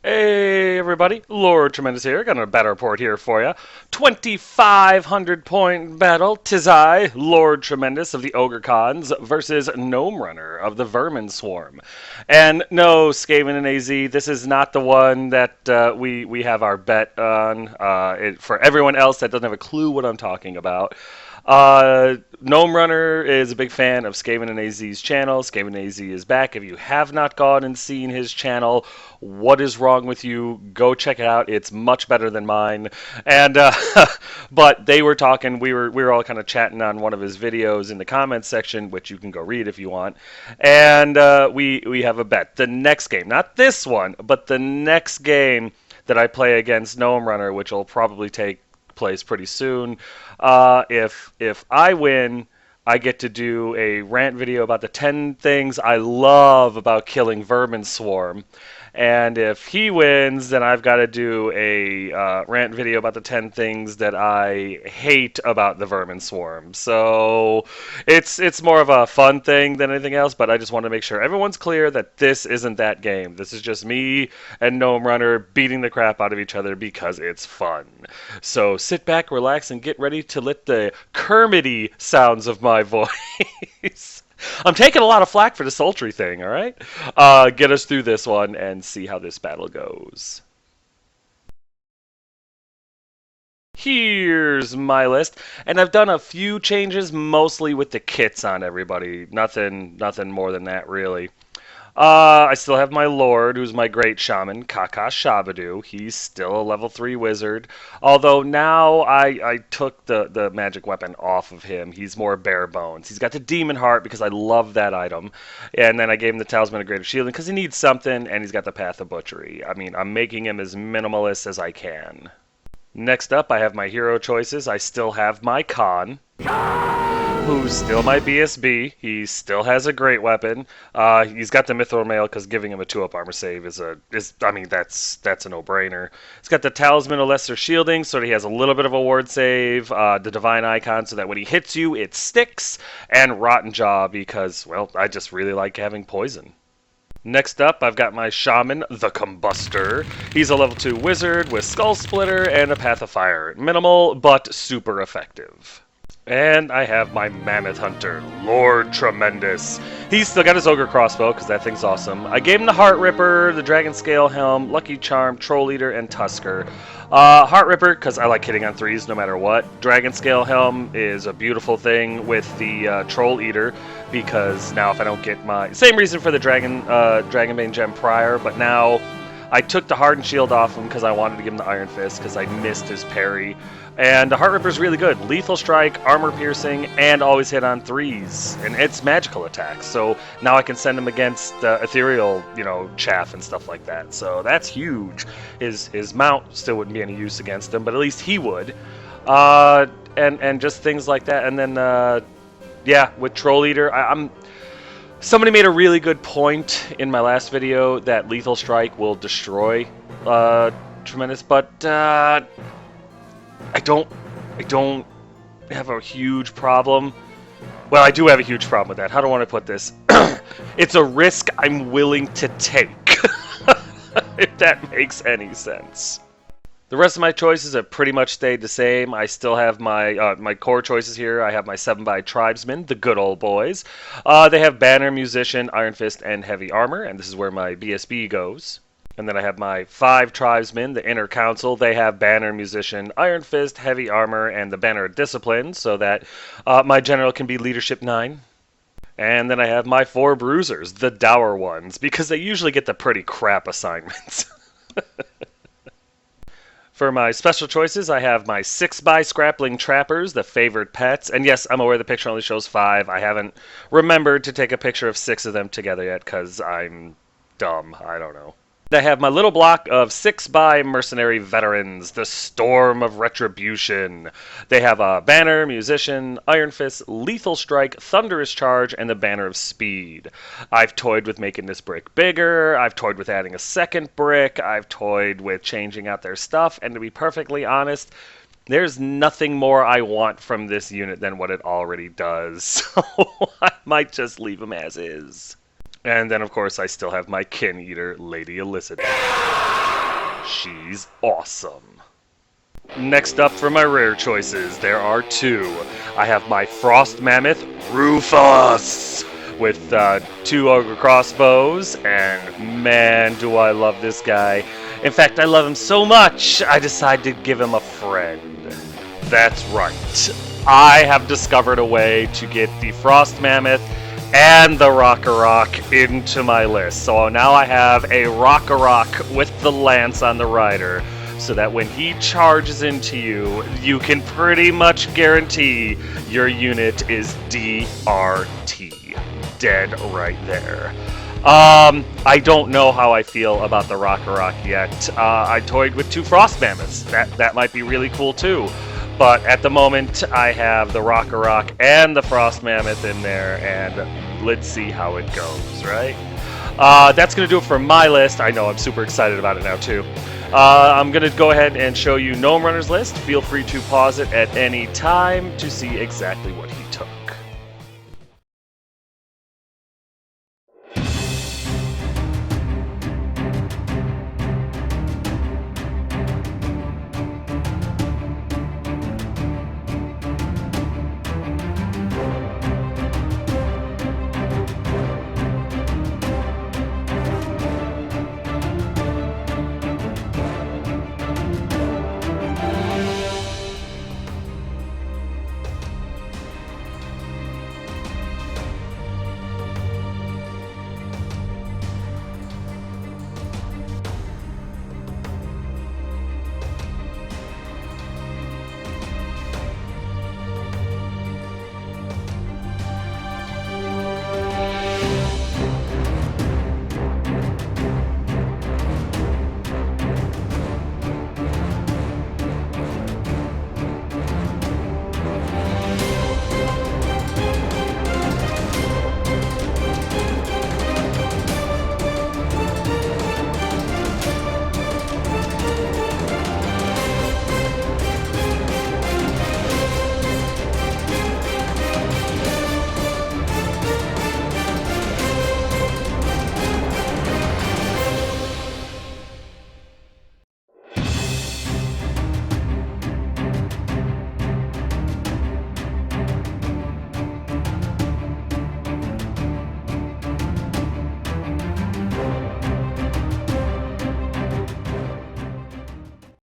Hey everybody, Lord Tremendous here. Got a battle report here for you. 2,500 point battle. 'Tis I, Lord Tremendous of the Ogre Cons versus Gnome Runner of the Vermin Swarm. And no, SkaveninAZ, this is not the one that we have our bet on. For everyone else that doesn't have a clue what I'm talking about. Gnome Runner is a big fan of SkaveninAZ's channel. SkaveninAZ is back. If you have not gone and seen his channel, what is wrong with you? Go check it out. It's much better than mine. And but they were talking. We were all kind of chatting on one of his videos in the comments section, which you can go read if you want. And we have a bet. The next game, not this one, but the next game that I play against Gnome Runner, which will probably take place pretty soon. If I win, I get to do a rant video about the 10 things I love about killing Vermin Swarm. And if he wins, then I've got to do a rant video about the 10 things that I hate about the Vermin Swarm. So it's more of a fun thing than anything else, but I just want to make sure everyone's clear that this isn't that game. This is just me and Gnome Runner beating the crap out of each other because it's fun. So sit back, relax, and get ready to let the Kermity sounds of my voice I'm taking a lot of flack for the sultry thing, all right? Get us through this one and see how this battle goes. Here's my list, and I've done a few changes, mostly with the kits on everybody. Nothing more than that, really. I still have my Lord, who's my great shaman, Kaka Shabadu. He's still a level 3 wizard. Although now I took the magic weapon off of him. He's more bare bones. He's got the demon heart because I love that item. And then I gave him the talisman of greater shielding because he needs something, and he's got the path of butchery. I mean, I'm making him as minimalist as I can. Next up, I have my hero choices. I still have my Khan, who's still my BSB. He still has a great weapon. He's got the Mithril Mail because giving him a 2-up armor save is I mean that's a no-brainer. He's got the Talisman of Lesser Shielding, so he has a little bit of a ward save. The Divine Icon, so that when he hits you, it sticks. And Rotten Jaw because, well, I just really like having poison. Next up, I've got my Shaman, the Combustor. He's a level 2 wizard with Skull Splitter and a Path of Fire. Minimal, but super effective. And I have my Mammoth Hunter, Lord Tremendous. He's still got his Ogre Crossbow, because that thing's awesome. I gave him the Heart Ripper, the Dragon Scale Helm, Lucky Charm, Troll Eater, and Tusker. Heart Ripper, because I like hitting on 3s no matter what. Dragon Scale Helm is a beautiful thing with the Troll Eater, because now if I don't get my... Same reason for the Dragonbane Gem prior, but now I took the Hardened Shield off him because I wanted to give him the Iron Fist, because I missed his parry. And the Heart Ripper is really good. Lethal Strike, Armor Piercing, and always hit on 3s. And it's magical attacks, so now I can send him against ethereal, chaff and stuff like that. So that's huge. His mount still wouldn't be any use against him, but at least he would. And just things like that. And then, yeah, with Troll Eater, somebody made a really good point in my last video that Lethal Strike will destroy Tremendous, but I don't have a huge problem. Well, I do have a huge problem with that. How do I want to put this? It's a risk I'm willing to take, if that makes any sense. The rest of my choices have pretty much stayed the same. I still have my core choices here. I have my 7x Tribesmen, the good old boys. They have Banner, Musician, Iron Fist, and Heavy Armor, and this is where my BSB goes. And then I have my 5 Tribesmen, the Inner Council. They have Banner, Musician, Iron Fist, Heavy Armor, and the Banner of Discipline, so that my General can be Leadership 9. And then I have my 4 Bruisers, the dour ones, because they usually get the pretty crap assignments. For my special choices, I have my 6x Scrappling Trappers, the favored pets. And yes, I'm aware the picture only shows 5. I haven't remembered to take a picture of 6 of them together yet, because I'm dumb. I don't know. I have my little block of 6x Mercenary Veterans, the Storm of Retribution. They have a Banner, Musician, Iron Fist, Lethal Strike, Thunderous Charge, and the Banner of Speed. I've toyed with making this brick bigger. I've toyed with adding a second brick. I've toyed with changing out their stuff. And to be perfectly honest, there's nothing more I want from this unit than what it already does. So I might just leave them as is. And then, of course, I still have my kin eater, Lady Elizabeth. She's awesome. Next up for my rare choices, there are two. I have my Frost Mammoth, Rufus, with two ogre crossbows, and man, do I love this guy. In fact, I love him so much, I decided to give him a friend. That's right. I have discovered a way to get the Frost Mammoth and the Rock into my list. So now I have a Rock with the lance on the rider, so that when he charges into you, you can pretty much guarantee your unit is DRT. Dead right there. I don't know how I feel about the Rock yet. I toyed with two Frost Mammoths. That might be really cool too. But at the moment, I have the Rock and the Frost Mammoth in there, and let's see how it goes, right? That's going to do it for my list. I know, I'm super excited about it now, too. I'm going to go ahead and show you Gnome Runner's list. Feel free to pause it at any time to see exactly what he took.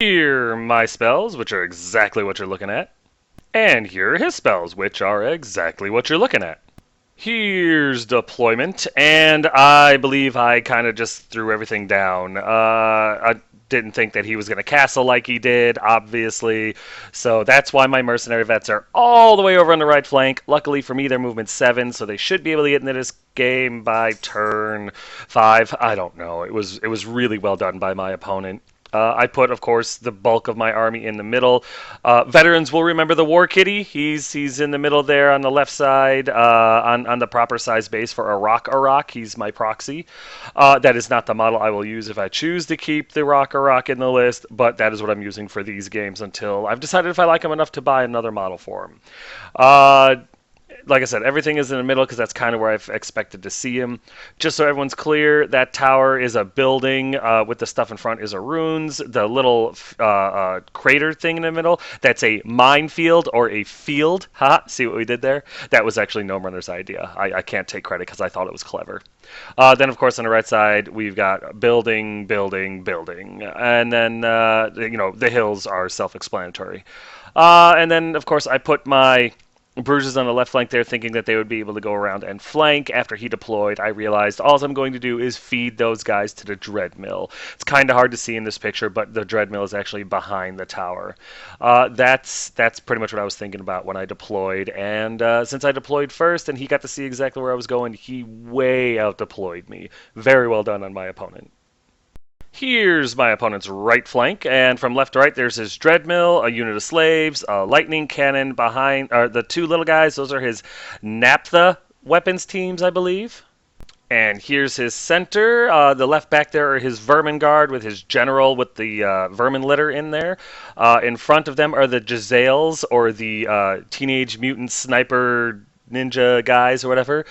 Here are my spells, which are exactly what you're looking at. And here are his spells, which are exactly what you're looking at. Here's deployment, and I believe I kind of just threw everything down. I didn't think that he was going to castle like he did, obviously, so that's why my mercenary vets are all the way over on the right flank. Luckily for me, they're movement 7, so they should be able to get into this game by turn 5. I don't know. It was really well done by my opponent. I put, of course, the bulk of my army in the middle. Veterans will remember the War Kitty. He's in the middle there on the left side on the proper size base for a rock. He's my proxy. That is not the model I will use if I choose to keep the rock in the list, but that is what I'm using for these games until I've decided if I like him enough to buy another model for him. Like I said, everything is in the middle because that's kind of where I've expected to see him. Just so everyone's clear, that tower is a building with the stuff in front is a runes. The little crater thing in the middle, that's a minefield or a field. Ha! See what we did there? That was actually Gnome Runner's idea. I can't take credit because I thought it was clever. Then, of course, on the right side, we've got building. And then, the hills are self-explanatory. And then, of course, I put my Bruises on the left flank there, thinking that they would be able to go around and flank. After he deployed, I realized all I'm going to do is feed those guys to the dread mill. It's kind of hard to see in this picture, but the dread mill is actually behind the tower. That's pretty much what I was thinking about when I deployed. And since I deployed first and he got to see exactly where I was going, he way out deployed me. Very well done on my opponent. Here's my opponent's right flank, and from left to right, there's his Dreadmill, a unit of slaves, a lightning cannon behind, the two little guys, those are his Naphtha weapons teams, I believe. And here's his center. The left back there are his Vermin Guard with his general with the Vermin Litter in there. In front of them are the Jezzails, or the Teenage Mutant Sniper ninja guys or whatever.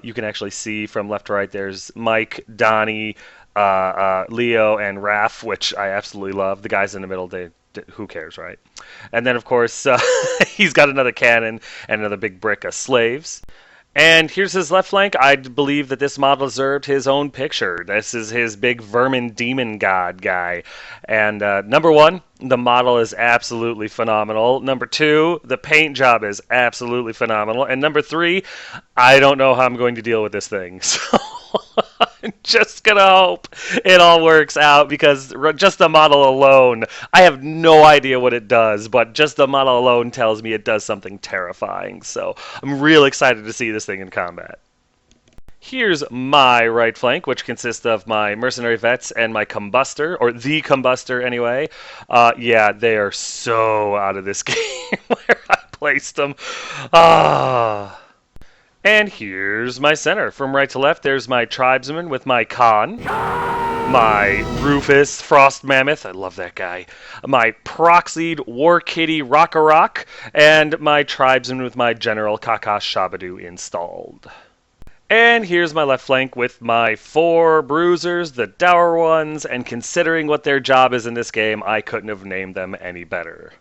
You can actually see from left to right. There's Mike, Donnie, Leo, and Raph, which I absolutely love. The guys in the middle, who cares, right? And then, of course, he's got another cannon and another big brick of slaves. And here's his left flank. I believe that this model deserved his own picture. This is his big vermin demon god guy. And number one, the model is absolutely phenomenal. Number two, the paint job is absolutely phenomenal. And number three, I don't know how I'm going to deal with this thing. So I'm just going to hope it all works out, because just the model alone, I have no idea what it does, but just the model alone tells me it does something terrifying. So I'm real excited to see this thing in combat. Here's my right flank, which consists of my mercenary vets and my combustor, or the combustor anyway. Yeah, they are so out of this game where I placed them. And here's my center. From right to left, there's my tribesman with my Khan, my Rufus Frost Mammoth, I love that guy, my proxied War Kitty Rock-a-Rock, and my tribesman with my General Kakash Shabadu installed. And here's my left flank with my 4 bruisers, the dour ones, and considering what their job is in this game, I couldn't have named them any better.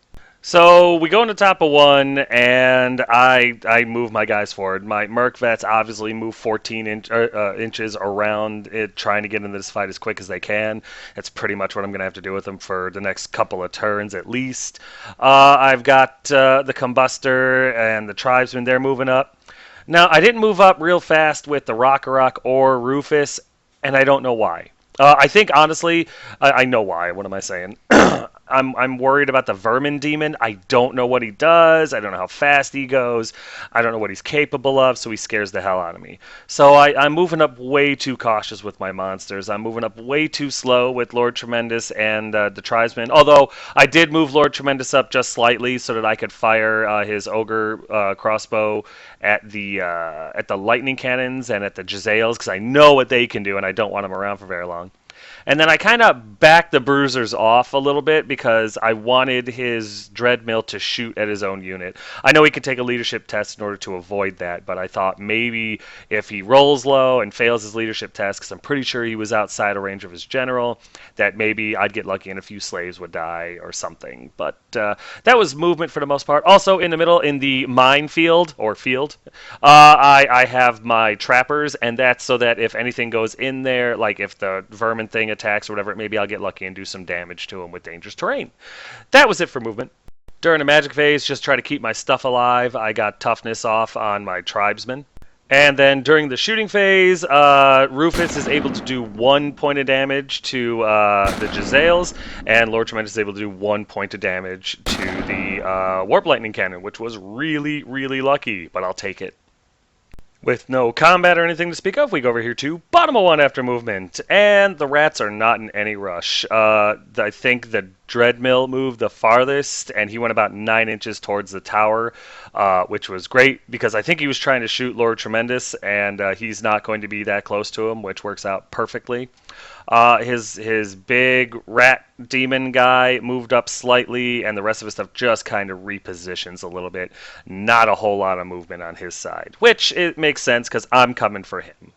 So we go into top of 1, and I move my guys forward. My Merc Vets obviously move 14 inches around it, trying to get into this fight as quick as they can. That's pretty much what I'm going to have to do with them for the next couple of turns at least. I've got the Combustor and the Tribesmen, they're moving up. Now, I didn't move up real fast with the Rock-a-Rock or Rufus, and I don't know why. I think, honestly, I know why. What am I saying? I'm worried about the Vermin Demon. I don't know what he does. I don't know how fast he goes. I don't know what he's capable of, so he scares the hell out of me. So I'm moving up way too cautious with my monsters. I'm moving up way too slow with Lord Tremendous and the Tribesmen. Although I did move Lord Tremendous up just slightly so that I could fire his Ogre crossbow at the lightning cannons and at the Jezzails, because I know what they can do and I don't want them around for very long. And then I kind of backed the Bruisers off a little bit because I wanted his Dreadmill to shoot at his own unit. I know he could take a leadership test in order to avoid that, but I thought maybe if he rolls low and fails his leadership test, because I'm pretty sure he was outside of range of his general, that maybe I'd get lucky and a few slaves would die or something. But that was movement for the most part. Also in the middle, in the minefield, or field, I have my trappers, and that's so that if anything goes in there, like if the vermin thing attacks or whatever, maybe I'll get lucky and do some damage to him with dangerous terrain. That was it for movement. During the magic phase, just try to keep my stuff alive. I got toughness off on my tribesmen. And then during the shooting phase, Rufus is able to do 1 point of damage to the Jezzails, and Lord Tremendous is able to do 1 point of damage to the Warp Lightning Cannon, which was really, really lucky, but I'll take it. With no combat or anything to speak of, we go over here to bottom of 1 after movement, and the rats are not in any rush. I think the Dreadmill moved the farthest, and he went about 9 inches towards the tower, which was great, because I think he was trying to shoot Lord Tremendous, and he's not going to be that close to him, which works out perfectly. His big rat demon guy moved up slightly, and the rest of his stuff just kind of repositions a little bit. Not a whole lot of movement on his side, which it makes sense because I'm coming for him.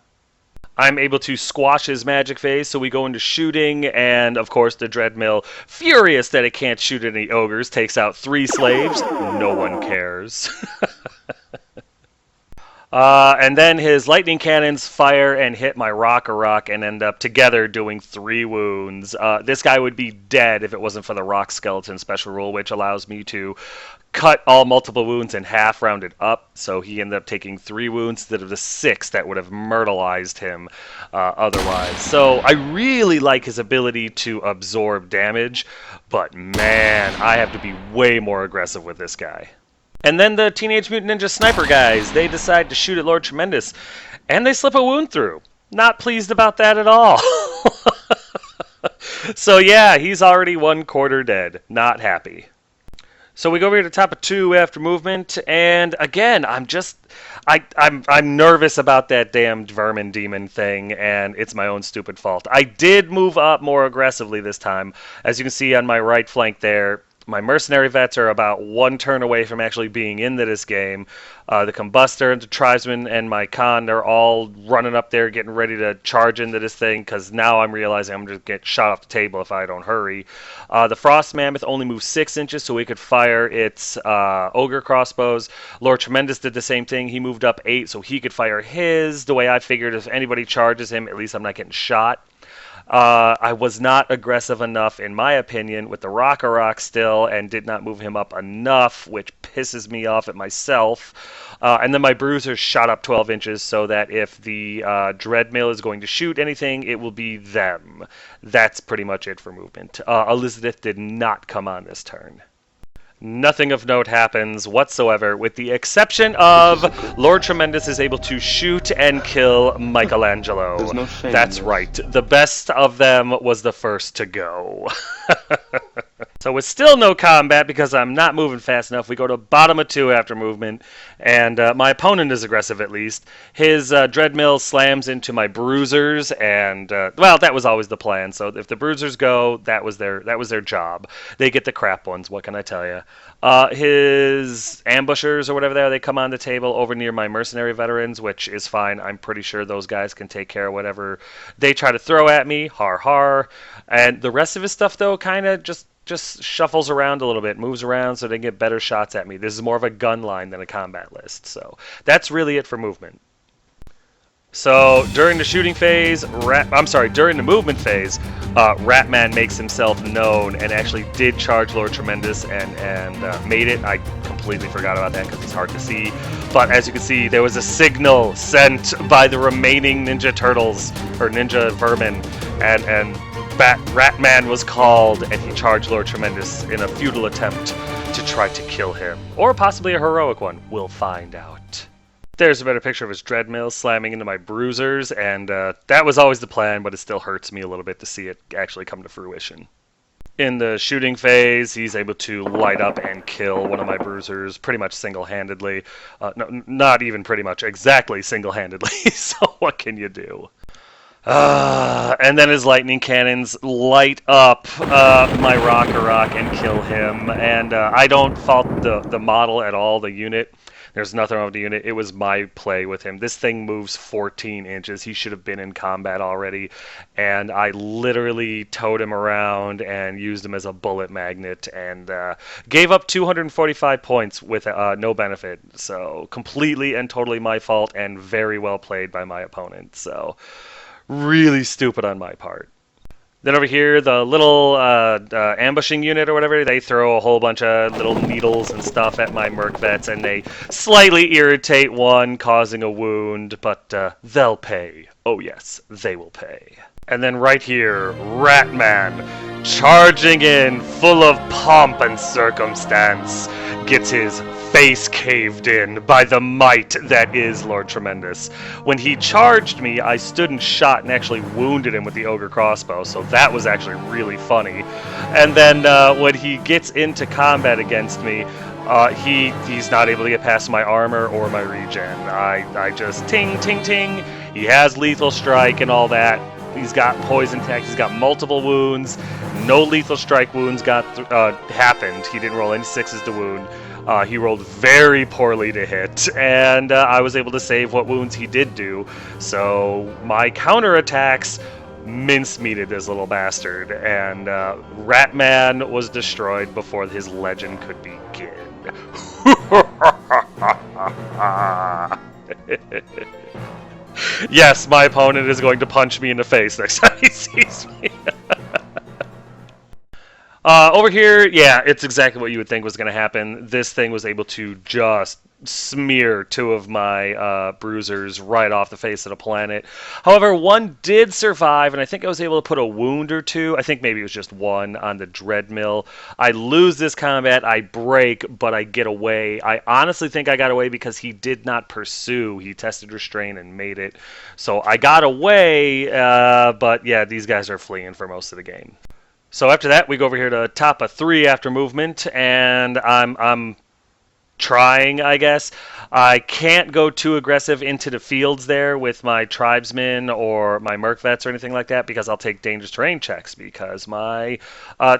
I'm able to squash his magic phase, so we go into shooting, and of course the Dreadmill, furious that it can't shoot any ogres, takes out 3 slaves. No one cares. And then his lightning cannons fire and hit my Rock-a-Rock and end up together doing 3 wounds. This guy would be dead if it wasn't for the Rock Skeleton special rule, which allows me to cut all multiple wounds in half, rounded up. So he ended up taking 3 wounds instead of the 6 that would have myrtleized him otherwise. So I really like his ability to absorb damage, but man, I have to be way more aggressive with this guy. And then the Teenage Mutant Ninja Sniper guys, they decide to shoot at Lord Tremendous, and they slip a wound through. Not pleased about that at all. So yeah, he's already 1/4 dead. Not happy. So we go over here to top of 2 after movement, and again, I'm nervous about that damned vermin demon thing, and it's my own stupid fault. I did move up more aggressively this time. As you can see on my right flank there, My mercenary vets are about one turn away from actually being into this game. The combustor, the tribesman, and my con, they're all running up there getting ready to charge into this thing because now I'm realizing I'm going to get shot off the table if I don't hurry. The frost mammoth only moves 6 inches so we could fire its ogre crossbows. Lord Tremendous did the same thing. He moved up 8 so he could fire his. The way I figured, if anybody charges him, at least I'm not getting shot. I was not aggressive enough, in my opinion, with the Rock still, and did not move him up enough, which pisses me off at myself. And then my bruisers shot up 12 inches so that if the Dreadmill is going to shoot anything, it will be them. That's pretty much it for movement. Elizabeth did not come on this turn. Nothing of note happens whatsoever, with the exception of Lord Tremendous is able to shoot and kill Michelangelo. There's no shame That's in this. right. The best of them was the first to go. So with still no combat, because I'm not moving fast enough, we go to bottom of 2 after movement, and my opponent is aggressive at least. His Dreadmill slams into my bruisers, and well, that was always the plan. So if the bruisers go, that was their job. They get the crap ones. What can I tell you? His ambushers or whatever they come on the table over near my mercenary veterans, which is fine. I'm pretty sure those guys can take care of whatever they try to throw at me. Har har. And the rest of his stuff though kind of just shuffles around a little bit, moves around so they can get better shots at me. This is more of a gun line than a combat list. So that's really it for movement. So during the shooting phase, during the movement phase, Ratman makes himself known and actually did charge Lord Tremendous and made it. I completely forgot about that because it's hard to see. But as you can see, there was a signal sent by the remaining Ninja Turtles, or Ninja Vermin, and Ratman was called, and he charged Lord Tremendous in a futile attempt to try to kill him. Or possibly a heroic one. We'll find out. There's a better picture of his Dreadmill slamming into my bruisers, and that was always the plan, but it still hurts me a little bit to see it actually come to fruition. In the shooting phase, he's able to light up and kill one of my bruisers pretty much single-handedly. No, not even pretty much, exactly single-handedly, so what can you do? And then his lightning cannons light up my Rock and kill him. And I don't fault the model at all, the unit. There's nothing wrong with the unit. It was my play with him. This thing moves 14 inches. He should have been in combat already. And I literally towed him around and used him as a bullet magnet and gave up 245 points with no benefit. So completely and totally my fault and very well played by my opponent. So really stupid on my part. Then over here, the little ambushing unit or whatever, they throw a whole bunch of little needles and stuff at my Merc Vets, and they slightly irritate one, causing a wound, but they'll pay. Oh yes, they will pay. And then right here, Ratman, charging in, full of pomp and circumstance, gets his face caved in by the might that is Lord Tremendous. When he charged me, I stood and shot and actually wounded him with the Ogre crossbow, so that was actually really funny. And then when he gets into combat against me, he's not able to get past my armor or my regen. I just ting, ting, ting. He has lethal strike and all that. He's got poison attack. He's got multiple wounds. No lethal strike wounds happened. He didn't roll any 6s to wound. He rolled very poorly to hit, and I was able to save what wounds he did do. So my counterattacks mincemeated this little bastard, and Ratman was destroyed before his legend could begin. Yes, my opponent is going to punch me in the face next time he sees me. Over here, yeah, it's exactly what you would think was going to happen. This thing was able to just smear 2 of my bruisers right off the face of the planet. However, one did survive, and I think I was able to put a wound or 2. I think maybe it was just 1 on the Dreadmill. I lose this combat, I break, but I get away. I honestly think I got away because he did not pursue. He tested restraint and made it. So I got away, but yeah, these guys are fleeing for most of the game. So after that, we go over here to top of 3 after movement, and I'm trying, I guess. I can't go too aggressive into the fields there with my tribesmen or my merc vets or anything like that because I'll take dangerous terrain checks because my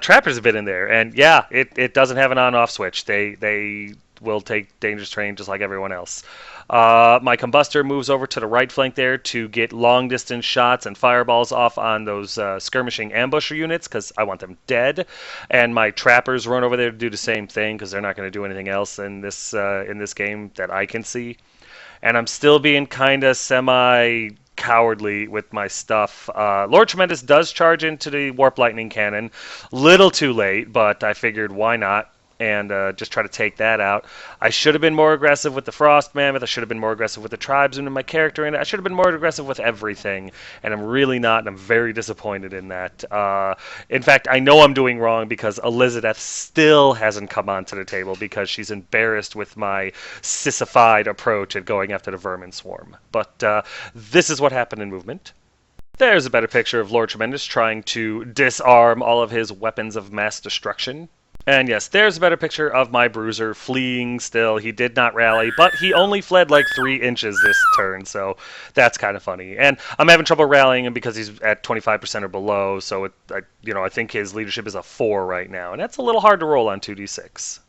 trappers have been in there. And yeah, it doesn't have an on-off switch. They will take dangerous terrain just like everyone else. My combustor moves over to the right flank there to get long distance shots and fireballs off on those skirmishing ambusher units because I want them dead. And my trappers run over there to do the same thing because they're not going to do anything else in this game that I can see. And I'm still being kind of semi cowardly with my stuff. Lord Tremendous does charge into the Warp Lightning Cannon. Little too late, but I figured why not? And just try to take that out. I should have been more aggressive with the Frost Mammoth. I should have been more aggressive with the Tribesmen and my character in it. I should have been more aggressive with everything, and I'm really not, and I'm very disappointed in that. In fact, I know I'm doing wrong because Elizabeth still hasn't come onto the table because she's embarrassed with my sissified approach at going after the Vermin Swarm. But this is what happened in movement. There's a better picture of Lord Tremendous trying to disarm all of his weapons of mass destruction. And yes, there's a better picture of my bruiser fleeing still. He did not rally, but he only fled like 3 inches this turn, so that's kind of funny. And I'm having trouble rallying him because he's at 25% or below, so I think his leadership is a 4 right now, and that's a little hard to roll on 2d6.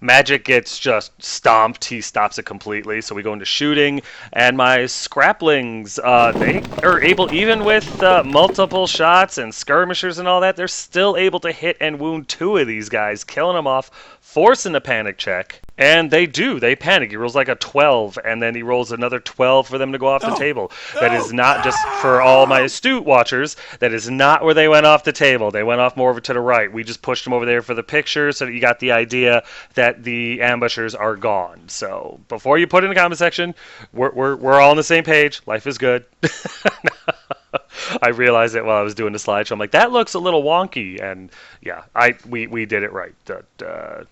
Magic gets just stomped. He stops it completely. So we go into shooting. And my scraplings, they are able, even with multiple shots and skirmishers and all that, they're still able to hit and wound 2 of these guys, killing them off, forcing a panic check. And they do. They panic. He rolls like a 12, and then he rolls another 12 for them to go off the table. That is not, just for all my astute watchers, that is not where they went off the table. They went off more over to the right. We just pushed them over there for the picture so that you got the idea that the ambushers are gone. So before you put in the comment section, we're all on the same page. Life is good. I realized it while I was doing the slideshow. I'm like, that looks a little wonky, and yeah, we did it right.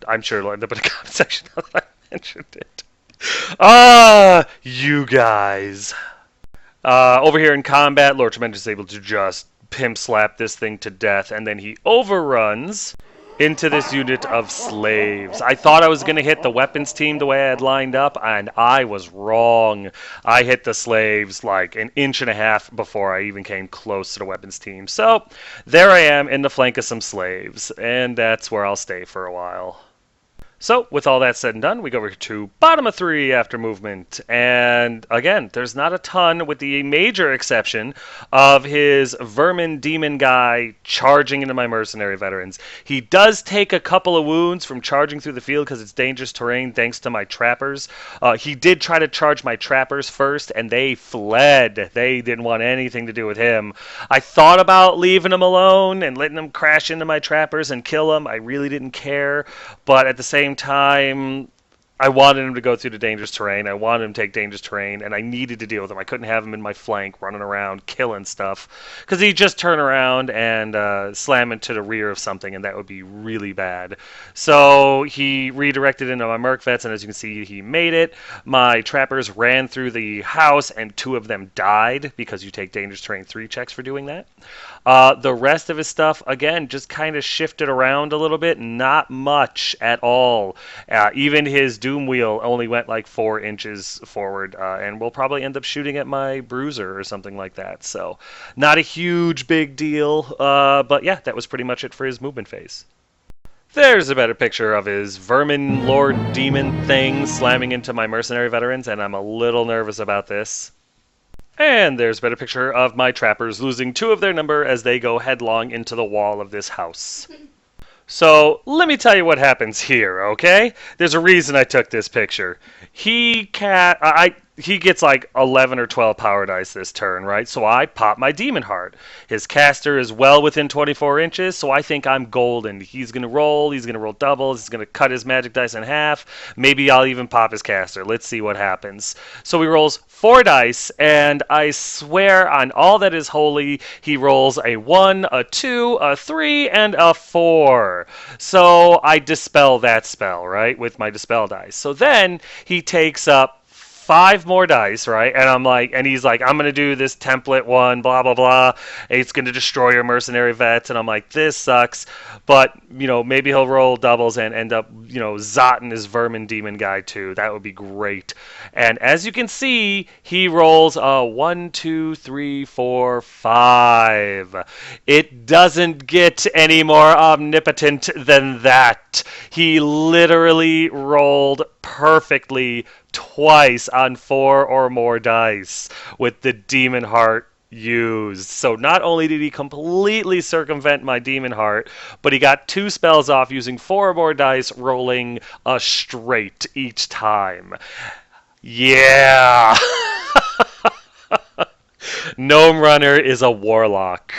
I'm sure it'll end up in the comment section now that I mentioned it. You guys. Over here in combat, Lord Tremendous is able to just pimp slap this thing to death, and then he overruns into this unit of slaves. I thought I was going to hit the weapons team the way I had lined up, and I was wrong. I hit the slaves like an inch and a half before I even came close to the weapons team. So there I am in the flank of some slaves, and that's where I'll stay for a while. So, with all that said and done, we go over to bottom of 3 after movement. And again, there's not a ton, with the major exception of his vermin demon guy charging into my mercenary veterans. He does take a couple of wounds from charging through the field because it's dangerous terrain thanks to my trappers. He did try to charge my trappers first, and they fled. They didn't want anything to do with him. I thought about leaving him alone and letting him crash into my trappers and kill him. I really didn't care, but at the same time, I wanted him to go through the dangerous terrain. I wanted him to take dangerous terrain, and I needed to deal with him. I couldn't have him in my flank running around killing stuff because he'd just turn around and slam into the rear of something, and that would be really bad. So he redirected into my merc vets, and as you can see, he made it. My trappers ran through the house, and 2 of them died because you take dangerous terrain 3 checks for doing that. The rest of his stuff, again, just kind of shifted around a little bit. Not much at all. Even his Doom Wheel only went like 4 inches forward, and we'll probably end up shooting at my Bruiser or something like that. So not a huge big deal, but yeah, that was pretty much it for his movement phase. There's a better picture of his Vermin Lord Demon thing slamming into my mercenary veterans, and I'm a little nervous about this. And there's a better picture of my trappers losing 2 of their number as they go headlong into the wall of this house. So, let me tell you what happens here, okay? There's a reason I took this picture. He gets like 11 or 12 power dice this turn, right? So I pop my Demon Heart. His caster is well within 24 inches, so I think I'm golden. He's going to roll doubles, he's going to cut his magic dice in half. Maybe I'll even pop his caster. Let's see what happens. So he rolls 4 dice, and I swear on all that is holy, he rolls a 1, a 2, a 3, and a 4. So I dispel that spell, right, with my dispel dice. So then he takes up 5 more dice, right? And I'm like, and he's like, I'm gonna do this template one, blah blah blah. And it's gonna destroy your mercenary vets, and I'm like, this sucks. But maybe he'll roll doubles and end up, zotting his vermin demon guy too. That would be great. And as you can see, he rolls 1, 2, 3, 4, 5. It doesn't get any more omnipotent than that. He literally rolled perfectly twice on 4 or more dice with the demon heart used. So not only did he completely circumvent my demon heart, but he got 2 spells off using 4 or more dice, rolling a straight each time. Yeah. Gnome Runner is a warlock.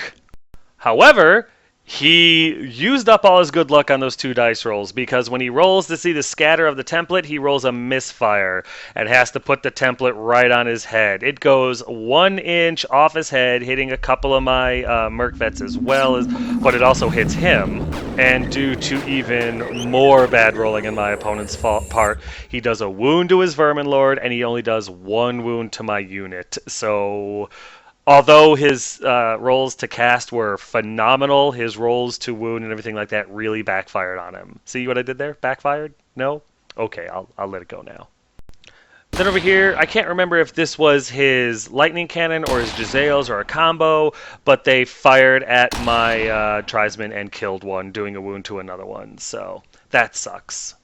However, he used up all his good luck on those 2 dice rolls, because when he rolls to see the scatter of the template, he rolls a misfire and has to put the template right on his head. It goes 1 inch off his head, hitting a couple of my merc vets as well, but it also hits him. And due to even more bad rolling in my opponent's part, he does a wound to his vermin lord, and he only does 1 wound to my unit. So although his rolls to cast were phenomenal, his rolls to wound and everything like that really backfired on him. See what I did there? Backfired? No? Okay, I'll let it go now. Then over here, I can't remember if this was his lightning cannon or his Giselles or a combo, but they fired at my tribesman and killed one, doing a wound to another one. So that sucks.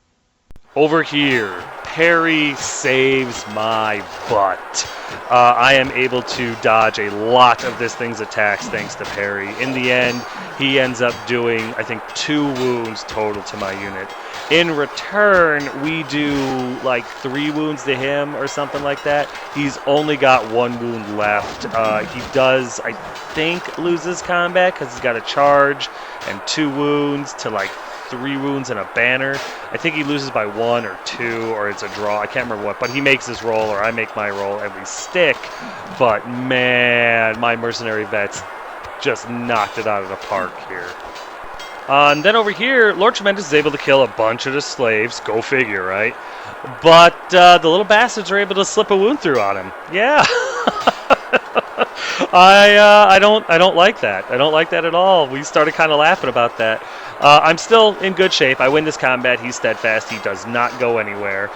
Over here, parry saves my butt. I am able to dodge a lot of this thing's attacks thanks to parry. In the end, he ends up doing, I think, 2 wounds total to my unit. In return, we do like 3 wounds to him or something like that. He's only got 1 wound left. He does, I think, lose his combat because he's got a charge and 2 wounds to like 3 wounds and a banner. I think he loses by 1 or 2, or it's a draw. I can't remember what, but he makes his roll, or I make my roll, and we stick. But man, my mercenary vets just knocked it out of the park here. And then over here, Lord Tremendous is able to kill a bunch of the slaves. Go figure, right? But the little bastards are able to slip a wound through on him. Yeah. I don't like that. I don't like that at all. We started kind of laughing about that. I'm still in good shape. I win this combat. He's steadfast. He does not go anywhere.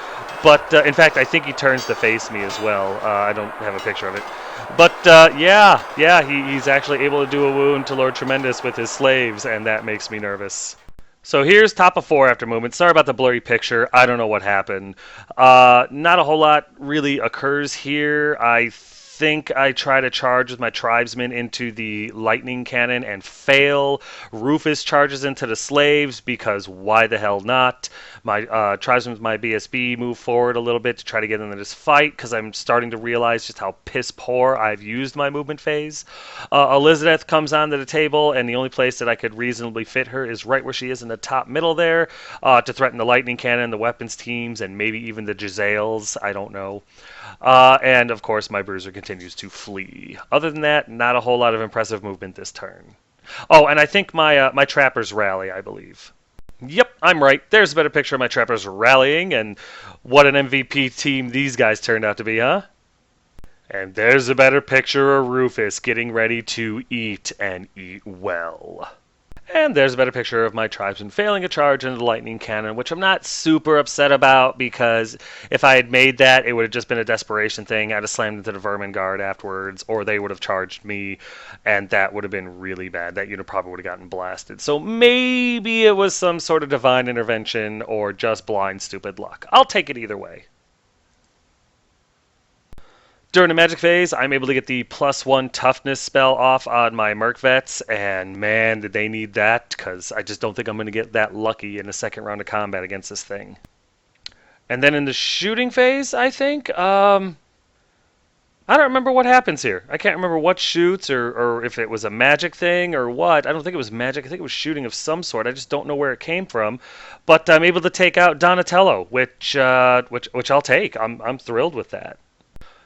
But in fact, I think he turns to face me as well. I don't have a picture of it. But yeah, he's actually able to do a wound to Lord Tremendous with his slaves, and that makes me nervous. So here's top of 4 after movement. Sorry about the blurry picture. I don't know what happened. Not a whole lot really occurs here. I think I try to charge with my tribesmen into the lightning cannon and fail. Rufus charges into the slaves because why the hell not? My tribesmen with my BSB move forward a little bit to try to get into this fight because I'm starting to realize just how piss poor I've used my movement phase. Elizabeth comes onto the table, and the only place that I could reasonably fit her is right where she is in the top middle there to threaten the lightning cannon, the weapons teams, and maybe even the Giselles. I don't know. And of course, my bruiser continues to flee. Other than that, not a whole lot of impressive movement this turn. Oh, and I think my trappers rally, I believe. Yep, I'm right. There's a better picture of my trappers rallying, and what an MVP team these guys turned out to be, huh? And there's a better picture of Rufus getting ready to eat, and eat well. And there's a better picture of my tribesmen failing a charge into the lightning cannon, which I'm not super upset about, because if I had made that, it would have just been a desperation thing. I'd have slammed into the vermin guard afterwards, or they would have charged me, and that would have been really bad. That unit probably would have gotten blasted. So maybe it was some sort of divine intervention, or just blind stupid luck. I'll take it either way. During the magic phase, I'm able to get the +1 toughness spell off on my merc vets, and man, did they need that, because I just don't think I'm going to get that lucky in the second round of combat against this thing. And then in the shooting phase, I think, I don't remember what happens here. I can't remember what shoots, or if it was a magic thing or what. I don't think it was magic. I think it was shooting of some sort. I just don't know where it came from. But I'm able to take out Donatello, which I'll take. I'm thrilled with that.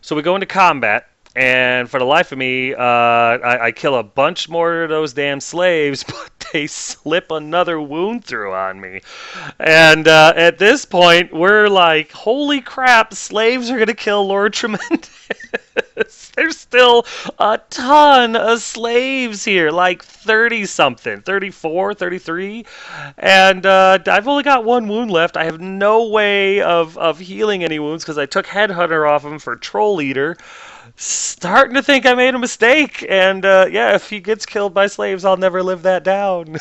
So we go into combat, And for the life of me, I kill a bunch more of those damn slaves, but they slip another wound through on me. And at this point, we're like, holy crap, slaves are going to kill Lord Tremendous. There's still a ton of slaves here, like 30-something, 34, 33. And I've only got one wound left. I have no way of healing any wounds because I took Headhunter off him for Troll Eater. Starting to think I made a mistake. And yeah, if he gets killed by slaves, I'll never live that down.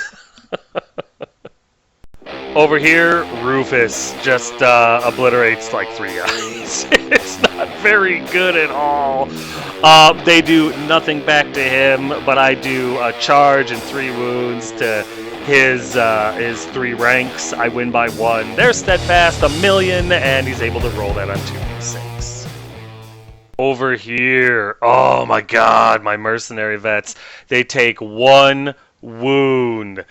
Over here, Rufus just obliterates like 3 guys. It's not very good at all. They do nothing back to him, but I do a charge and 3 wounds to his 3 ranks. I win by 1. They're steadfast, 1,000,000, and he's able to roll that on 2d6. Over here, oh my god, my mercenary vets. They take 1 wound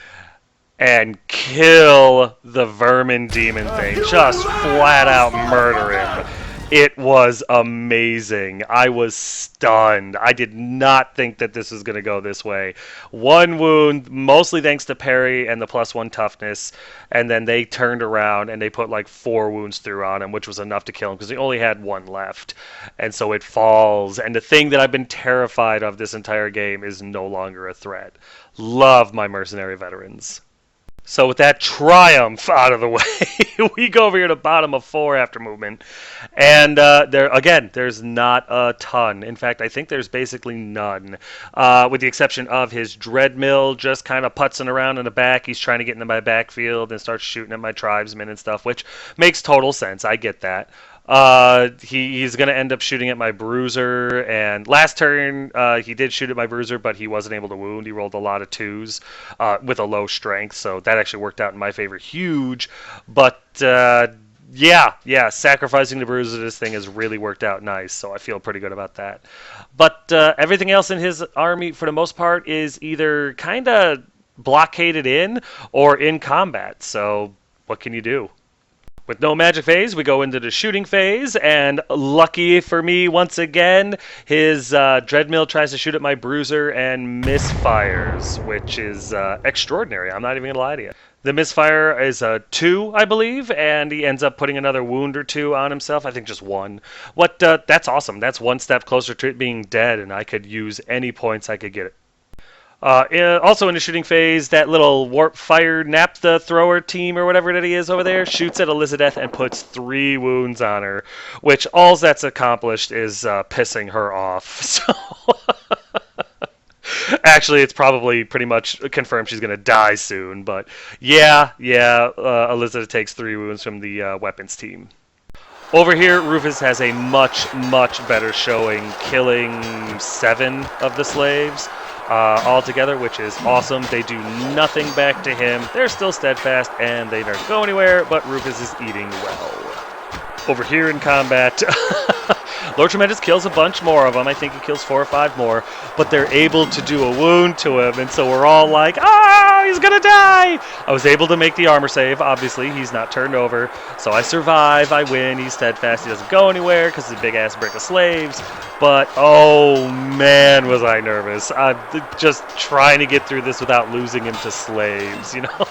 and kill the vermin demon thing. Just flat out murder him. It was amazing. I was stunned. I did not think that this was going to go this way. 1 wound, mostly thanks to parry and the +1 toughness, and then they turned around and they put like 4 wounds through on him, which was enough to kill him because he only had 1 left. And so it falls. And the thing that I've been terrified of this entire game is no longer a threat. Love my mercenary veterans. So with that triumph out of the way, we go over here to bottom of 4 after movement. And there's not a ton. In fact, I think there's basically none. With the exception of his Dreadmill just kind of putzing around in the back. He's trying to get into my backfield and starts shooting at my tribesmen and stuff, which makes total sense. I get that. He's going to end up shooting at my Bruiser, and last turn he did shoot at my Bruiser, but he wasn't able to wound. He rolled a lot of 2s with a low strength, so that actually worked out in my favor huge. But yeah, sacrificing the Bruiser to this thing has really worked out nice, so I feel pretty good about that. But everything else in his army, for the most part, is either kind of blockaded in or in combat, so what can you do? With no magic phase, we go into the shooting phase, and lucky for me, once again, his Dreadmill tries to shoot at my Bruiser and misfires, which is extraordinary. I'm not even going to lie to you. The misfire is a 2, I believe, and he ends up putting another wound or 2 on himself. I think just 1. That's awesome. That's 1 step closer to it being dead, and I could use any points I could get it. Also in the shooting phase, that little warp fire naphtha thrower team or whatever that he is over there shoots at Elizabeth and puts 3 wounds on her, which all that's accomplished is pissing her off. So actually, it's probably pretty much confirmed she's going to die soon. But yeah, Elizabeth takes 3 wounds from the weapons team. Over here, Rufus has a much better showing, killing 7 of the slaves. Altogether, which is awesome. They do nothing back to him. They're still steadfast, and they don't go anywhere, but Rufus is eating well. Over here in combat, Lord Tremendous kills a bunch more of them. I think he kills 4 or 5 more, but they're able to do a wound to him, and so we're all like, he's gonna die! I was able to make the armor save. Obviously, he's not turned over, so I survive, I win, he's steadfast, he doesn't go anywhere because he's a big-ass brick of slaves, but oh man, was I nervous. I'm just trying to get through this without losing him to slaves, you know?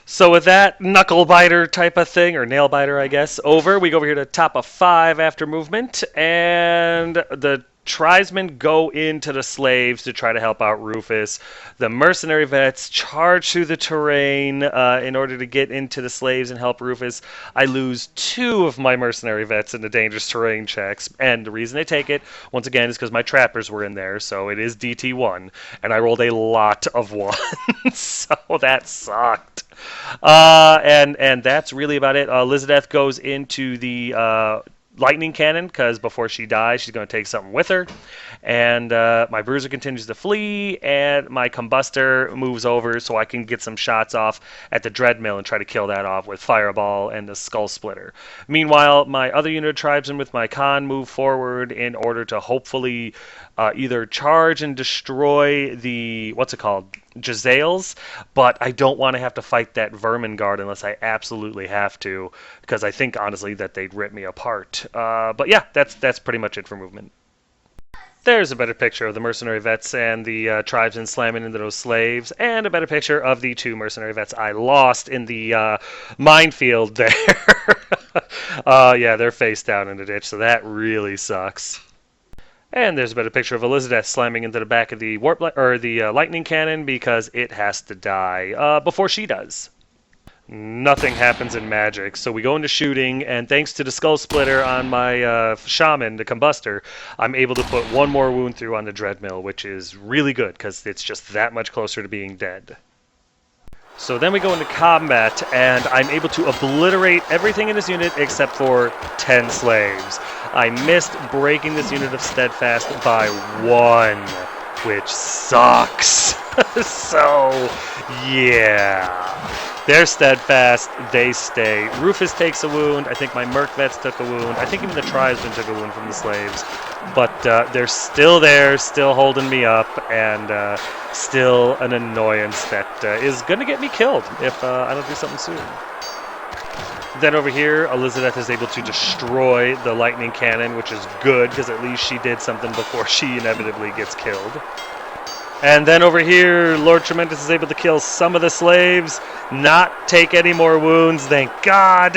So with that knuckle biter type of thing, or nail biter, I guess, over, we go over here to top of 5 after movement, and the tribesmen go into the slaves to try to help out Rufus. The mercenary vets charge through the terrain in order to get into the slaves and help Rufus. I lose 2 of my mercenary vets in the dangerous terrain checks, and the reason they take it, once again, is because my trappers were in there, so it is DT1, and I rolled a lot of 1s, so that sucked. And that's really about it. Elizabeth goes into the lightning cannon because before she dies, she's going to take something with her. And my Bruiser continues to flee, and my Combustor moves over so I can get some shots off at the Dreadmill and try to kill that off with Fireball and the Skull Splitter. Meanwhile, my other unit of tribesmen with my Con move forward in order to hopefully either charge and destroy the, what's it called? Jezzails, but I don't want to have to fight that Vermin Guard unless I absolutely have to, because I think honestly that they'd rip me apart. But yeah, that's pretty much it for movement. There's a better picture of the mercenary vets and the tribesmen slamming into those slaves, and a better picture of the two mercenary vets I lost in the minefield there. Yeah, they're face down in the ditch, so that really sucks. And there's a better picture of Elizabeth slamming into the back of the lightning cannon because it has to die before she does. Nothing happens in magic, so we go into shooting, and thanks to the skull splitter on my shaman, the combustor, I'm able to put one more wound through on the dreadmill, which is really good because it's just that much closer to being dead. So then we go into combat, and I'm able to obliterate everything in this unit except for 10 slaves. I missed breaking this unit of Steadfast by 1, which sucks. So, yeah. They're Steadfast, they stay. Rufus takes a wound, I think my Merc Vets took a wound, I think even the Tribesmen took a wound from the slaves. But they're still there, still holding me up, and still an annoyance that is going to get me killed if I don't do something soon. Then over here, Elizabeth is able to destroy the lightning cannon, which is good, because at least she did something before she inevitably gets killed. And then over here, Lord Tremendous is able to kill some of the slaves, not take any more wounds, thank God.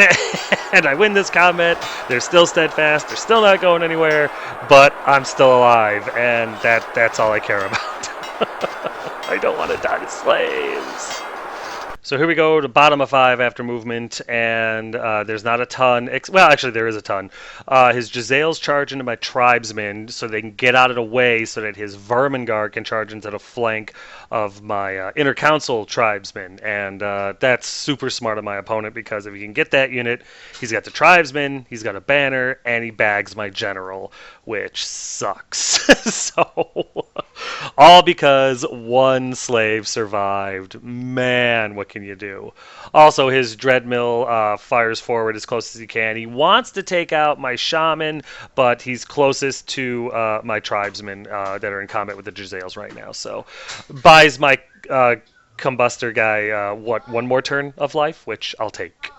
And I win this combat. They're still steadfast, they're still not going anywhere, but I'm still alive, and that's all I care about. I don't want to die to slaves. So here we go to bottom of 5 after movement, and there's not a ton. Well, actually, there is a ton. His Jezzails charge into my tribesmen so they can get out of the way so that his Vermin Guard can charge into the flank of my inner council tribesmen. And that's super smart of my opponent because if he can get that unit, he's got the tribesmen, he's got a banner, and he bags my general, which sucks. So, all because one slave survived. Man, what can you do? Also, his Dreadmill fires forward as close as he can. He wants to take out my shaman, but he's closest to my tribesmen that are in combat with the Jezzails right now. So, buys my combustor guy, one more turn of life, which I'll take.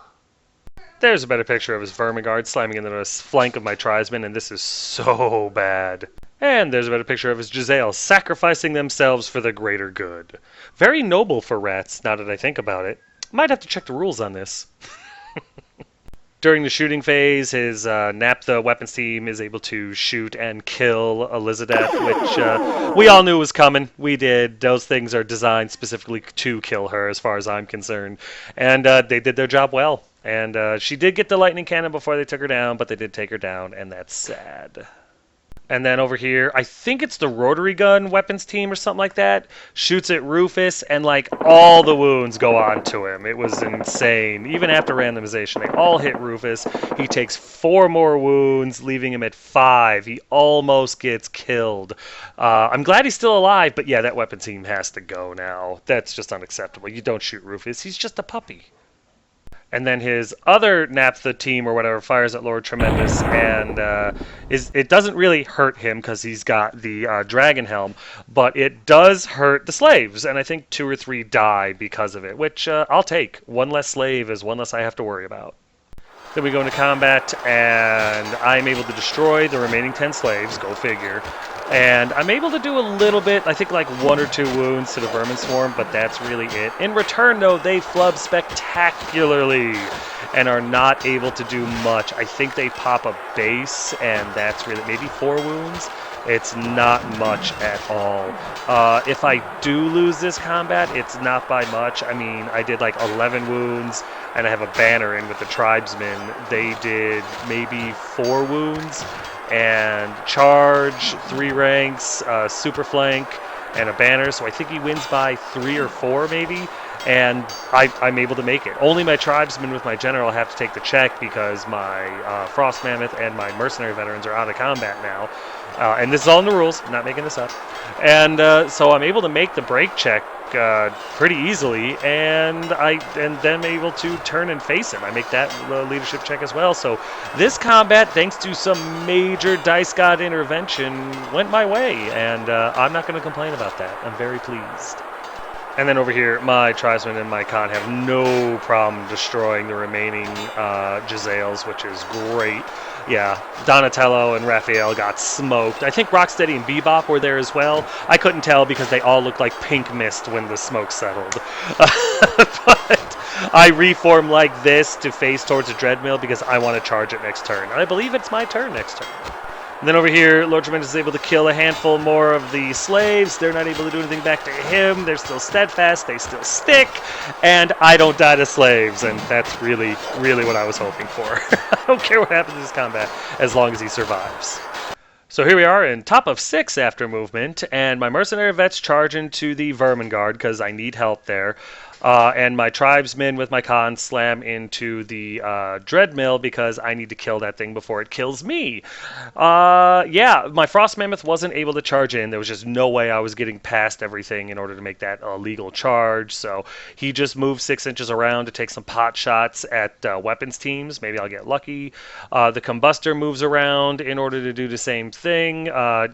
There's a better picture of his Vermin Guard slamming into the flank of my tribesmen, and this is so bad. And there's a better picture of his Jezzails sacrificing themselves for the greater good. Very noble for rats, now that I think about it. Might have to check the rules on this. During the shooting phase, his Naphtha weapons team is able to shoot and kill Elizabeth, which we all knew was coming. We did. Those things are designed specifically to kill her, as far as I'm concerned. And they did their job well. And she did get the lightning cannon before they took her down, but they did take her down, and that's sad. And then over here, I think it's the rotary gun weapons team or something like that, shoots at Rufus, and like all the wounds go on to him. It was insane. Even after randomization, they all hit Rufus. He takes 4 more wounds, leaving him at 5. He almost gets killed. I'm glad he's still alive, but yeah, that weapon team has to go now. That's just unacceptable. You don't shoot Rufus. He's just a puppy. And then his other Naphtha team or whatever fires at Lord Tremendous, and it doesn't really hurt him because he's got the dragon helm, but it does hurt the slaves, and I think 2 or 3 die because of it, which I'll take. 1 less slave is 1 less I have to worry about. Then we go into combat, and I'm able to destroy the remaining 10 slaves, go figure. And I'm able to do a little bit, I think like 1 or 2 wounds to the Vermin Swarm, but that's really it. In return, though, they flub spectacularly and are not able to do much. I think they pop a base, and that's really maybe 4 wounds. It's not much at all. If I do lose this combat, it's not by much. I mean, I did like 11 wounds, and I have a banner in with the tribesmen. They did maybe 4 wounds. And charge, 3 ranks, super flank, and a banner. So I think he wins by 3 or 4 maybe. And I'm able to make it. Only my tribesmen with my general have to take the check because my Frost Mammoth and my mercenary veterans are out of combat now. And this is all in the rules. I'm not making this up. And so I'm able to make the break check pretty easily, and then I'm able to turn and face him. I make that leadership check as well. So this combat, thanks to some major Dice God intervention, went my way, and I'm not going to complain about that. I'm very pleased. And then over here, my tribesmen and my con have no problem destroying the remaining Giselles, which is great. Yeah, Donatello and Raphael got smoked. I think Rocksteady and Bebop were there as well. I couldn't tell because they all looked like pink mist when the smoke settled. But I reform like this to face towards a Dreadmill because I want to charge it next turn. And I believe it's my turn next turn. And then over here, Lord Tremendous is able to kill a handful more of the slaves. They're not able to do anything back to him. They're still steadfast. They still stick. And I don't die to slaves. And that's really, really what I was hoping for. I don't care what happens in this combat as long as he survives. So here we are in top of 6 after movement. And my mercenary vets charge into the Vermin Guard because I need help there. And my tribesmen with my con slam into the Dreadmill because I need to kill that thing before it kills me. Yeah, my Frost Mammoth wasn't able to charge in. There was just no way I was getting past everything in order to make that a legal charge. So he just moved 6 inches around to take some pot shots at weapons teams. Maybe I'll get lucky. The Combustor moves around in order to do the same thing.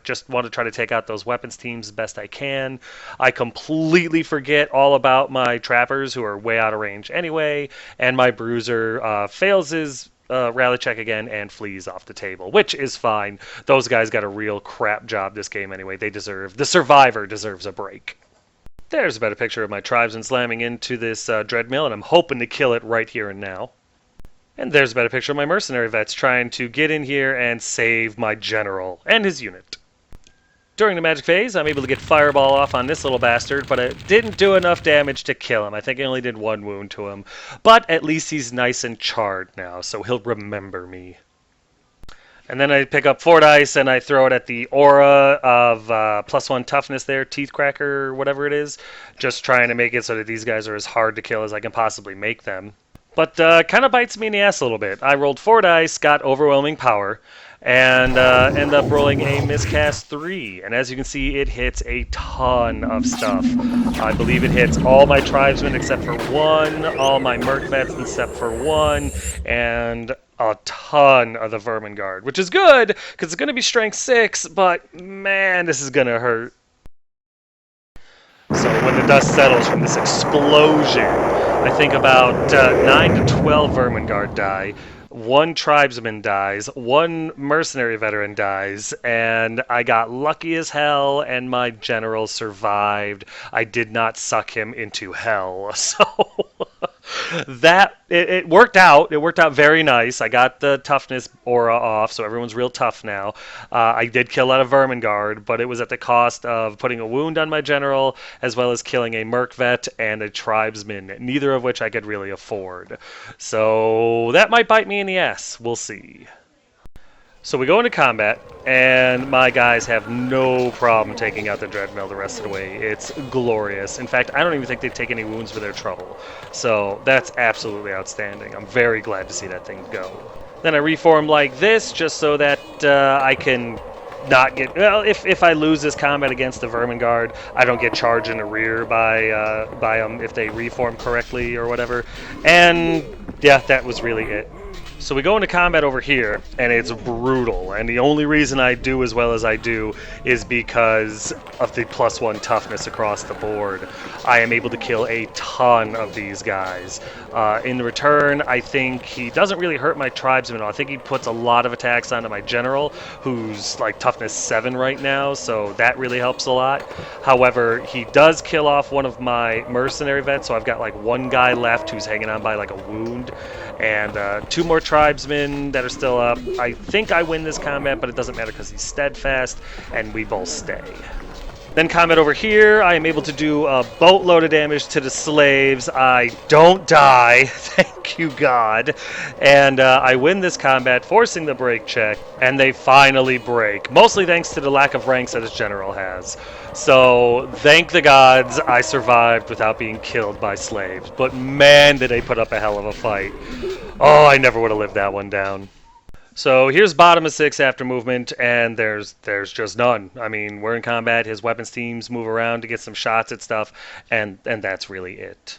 Just want to try to take out those weapons teams as best I can. I completely forget all about my trappers who are way out of range anyway, and my bruiser fails his rally check again and flees off the table, which is fine. Those guys got a real crap job this game anyway. The survivor deserves a break. There's a better picture of my tribesmen slamming into this Dreadmill, and I'm hoping to kill it right here and now. And there's a better picture of my mercenary vets trying to get in here and save my general and his unit. During the magic phase, I'm able to get Fireball off on this little bastard, but it didn't do enough damage to kill him. I think I only did 1 wound to him. But at least he's nice and charred now, so he'll remember me. And then I pick up 4 dice and I throw it at the aura of +1 toughness there, Teeth Cracker, whatever it is. Just trying to make it so that these guys are as hard to kill as I can possibly make them. But kind of bites me in the ass a little bit. I rolled 4 dice, got overwhelming power, and end up rolling a miscast 3. And as you can see, it hits a ton of stuff. I believe it hits all my tribesmen except for 1, all my merc vets except for 1, and a ton of the Vermin Guard, which is good because it's going to be strength 6, but man, this is going to hurt. So when the dust settles from this explosion, I think about 9 to 12 Vermin Guard die. 1 tribesman dies, 1 mercenary veteran dies, and I got lucky as hell, and my general survived. I did not suck him into hell, so it worked out. It worked out very nice. I got the toughness aura off, so everyone's real tough now. I did kill out of Vermin Guard, but it was at the cost of putting a wound on my general, as well as killing a merc vet and a tribesman, neither of which I could really afford. So that might bite me in the ass. We'll see. So we go into combat, and my guys have no problem taking out the Dreadmill the rest of the way. It's glorious. In fact, I don't even think they take any wounds for their trouble. So that's absolutely outstanding. I'm very glad to see that thing go. Then I reform like this, just so that I can not get... Well, if I lose this combat against the Vermin Guard, I don't get charged in the rear by them if they reform correctly or whatever. And yeah, that was really it. So we go into combat over here, and it's brutal. And the only reason I do as well as I do is because of the +1 toughness across the board. I am able to kill a ton of these guys. In return, I think he doesn't really hurt my tribesmen. I think he puts a lot of attacks onto my general, who's like toughness 7 right now, so that really helps a lot. However, he does kill off one of my mercenary vets, so I've got like 1 guy left who's hanging on by like a wound, and 2 more tribesmen that are still up. I think I win this combat, but it doesn't matter because he's steadfast, and we both stay. Then combat over here, I am able to do a boatload of damage to the slaves. I don't die, thank you God. And I win this combat, forcing the break check, and they finally break. Mostly thanks to the lack of ranks that his general has. So, thank the gods, I survived without being killed by slaves. But man, did they put up a hell of a fight. Oh, I never would have lived that one down. So here's bottom of 6 after movement, and there's just none. I mean, we're in combat, his weapons teams move around to get some shots at stuff, and that's really it.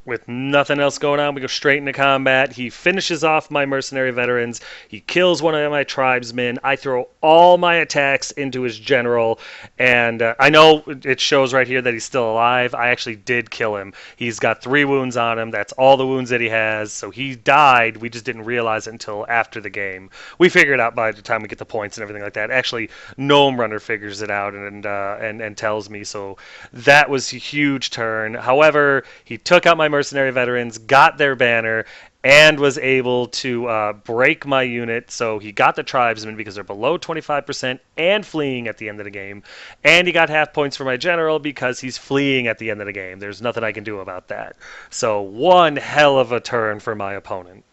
With nothing else going on, we go straight into combat. He finishes off my mercenary veterans. He kills one of my tribesmen. I throw all my attacks into his general. And I know it shows right here that he's still alive. I actually did kill him. He's got 3 wounds on him. That's all the wounds that he has. So he died. We just didn't realize it until after the game. We figure it out by the time we get the points and everything like that. Actually, Gnome Runner figures it out and tells me. So that was a huge turn. However, he took out my mercenary veterans, got their banner, and was able to break my unit. So he got the tribesmen because they're below 25% and fleeing at the end of the game. And he got half points for my general because he's fleeing at the end of the game. There's nothing I can do about that. So one hell of a turn for my opponent.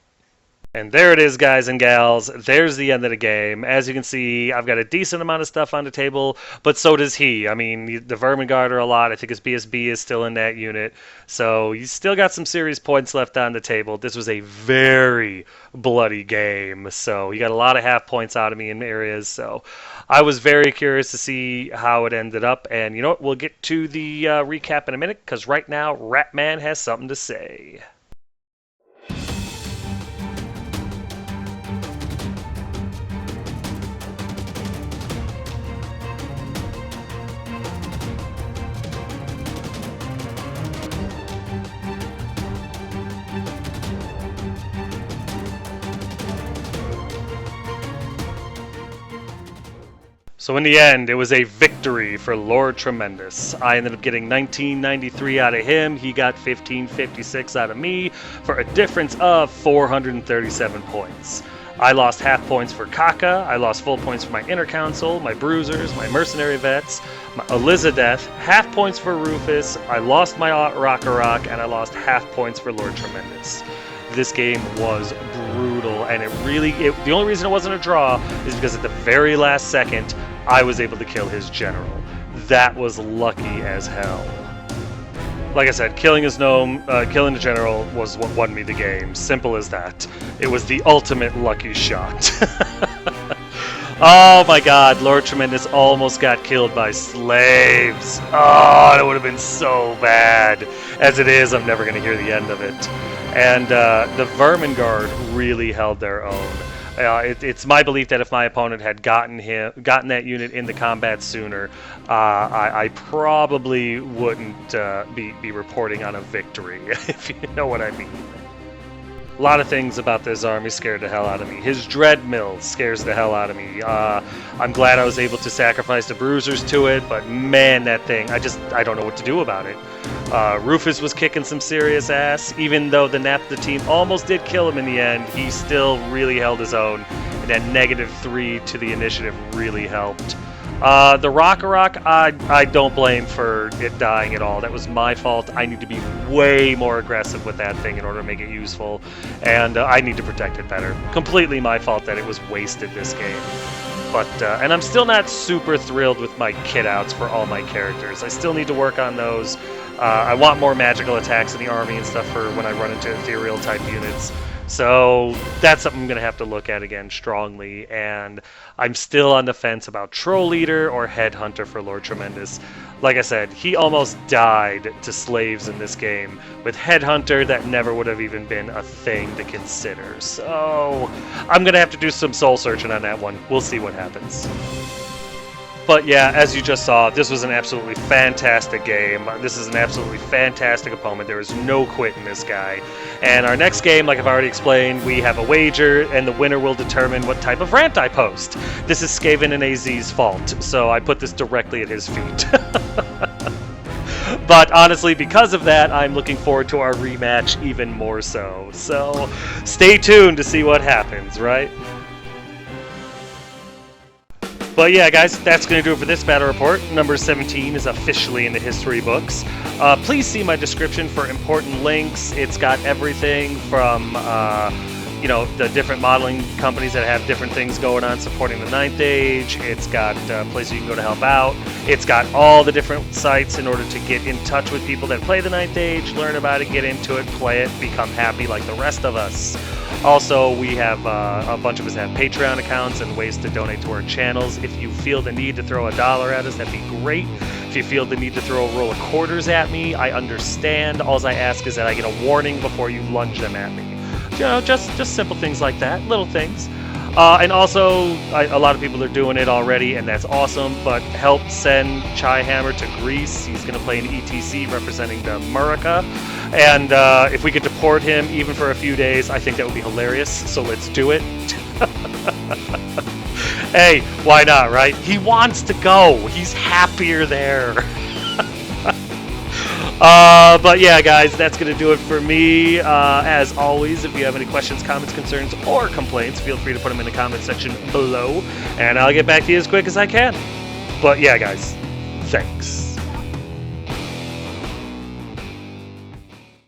And there it is, guys and gals. There's the end of the game. As you can see, I've got a decent amount of stuff on the table, but so does he. I mean, the Vermin Guard are a lot. I think his BSB is still in that unit. So he's still got some serious points left on the table. This was a very bloody game. So he got a lot of half points out of me in areas. So I was very curious to see how it ended up. And you know what? We'll get to the recap in a minute, because right now, Ratman has something to say. So in the end, it was a victory for Lord Tremendous. I ended up getting 1993 out of him. He got 1556 out of me for a difference of 437 points. I lost half points for Kaka. I lost full points for my Inner Council, my Bruisers, my Mercenary Vets, my Elizabeth, half points for Rufus. I lost my Rock, and I lost half points for Lord Tremendous. This game was brutal, and the only reason it wasn't a draw is because at the very last second, I was able to kill his general. That was lucky as hell. Like I said, killing his gnome, killing the general was what won me the game. Simple as that. It was the ultimate lucky shot. Oh my god, Lord Tremendous almost got killed by slaves. Oh, that would have been so bad. As it is, I'm never going to hear the end of it. And the Vermin Guard really held their own. It's my belief that if my opponent had gotten that unit into combat sooner, I probably wouldn't be reporting on a victory, if you know what I mean. A lot of things about this army scared the hell out of me. His Dread Mill scares the hell out of me. I'm glad I was able to sacrifice the Bruisers to it, but man, that thing, I don't know what to do about it. Rufus was kicking some serious ass. Even though the Naphtha team almost did kill him in the end, he still really held his own, and that -3 to the initiative really helped. The Rock, I don't blame for it dying at all. That was my fault. I need to be way more aggressive with that thing in order to make it useful, and I need to protect it better. Completely my fault that it was wasted this game. But and I'm still not super thrilled with my kit outs for all my characters. I still need to work on those. I want more magical attacks in the army and stuff for when I run into ethereal type units. So that's something I'm going to have to look at again strongly, and I'm still on the fence about Troll Leader or Headhunter for Lord Tremendous. Like I said, he almost died to slaves in this game. With Headhunter, that never would have even been a thing to consider. So I'm going to have to do some soul searching on that one. We'll see what happens. But yeah, as you just saw, this was an absolutely fantastic game. This is an absolutely fantastic opponent. There is no quitting this guy. And our next game, like I've already explained, we have a wager, and the winner will determine what type of rant I post. This is SkaveninAZ's fault, so I put this directly at his feet. But honestly, because of that, I'm looking forward to our rematch even more so. So stay tuned to see what happens, right? But yeah, guys, that's going to do it for this battle report. Number 17 is officially in the history books. Please see my description for important links. It's got everything from, the different modeling companies that have different things going on supporting the 9th Age. It's got places you can go to help out. It's got all the different sites in order to get in touch with people that play the 9th Age, learn about it, get into it, play it, become happy like the rest of us. Also, we have a bunch of us have Patreon accounts and ways to donate to our channels. If you feel the need to throw $1 at us, that'd be great. If you feel the need to throw a roll of quarters at me, I understand. All I ask is that I get a warning before you lunge them at me. You know, just simple things like that, little things. And also, a lot of people are doing it already, and that's awesome, but help send Chihammer to Greece. He's going to play in ETC representing the America. And if we could deport him even for a few days, I think that would be hilarious, so let's do it. Hey, why not, right? He wants to go. He's happier there. But yeah, guys, that's going to do it for me. As always, if you have any questions, comments, concerns, or complaints, feel free to put them in the comment section below, and I'll get back to you as quick as I can. But yeah, guys, thanks.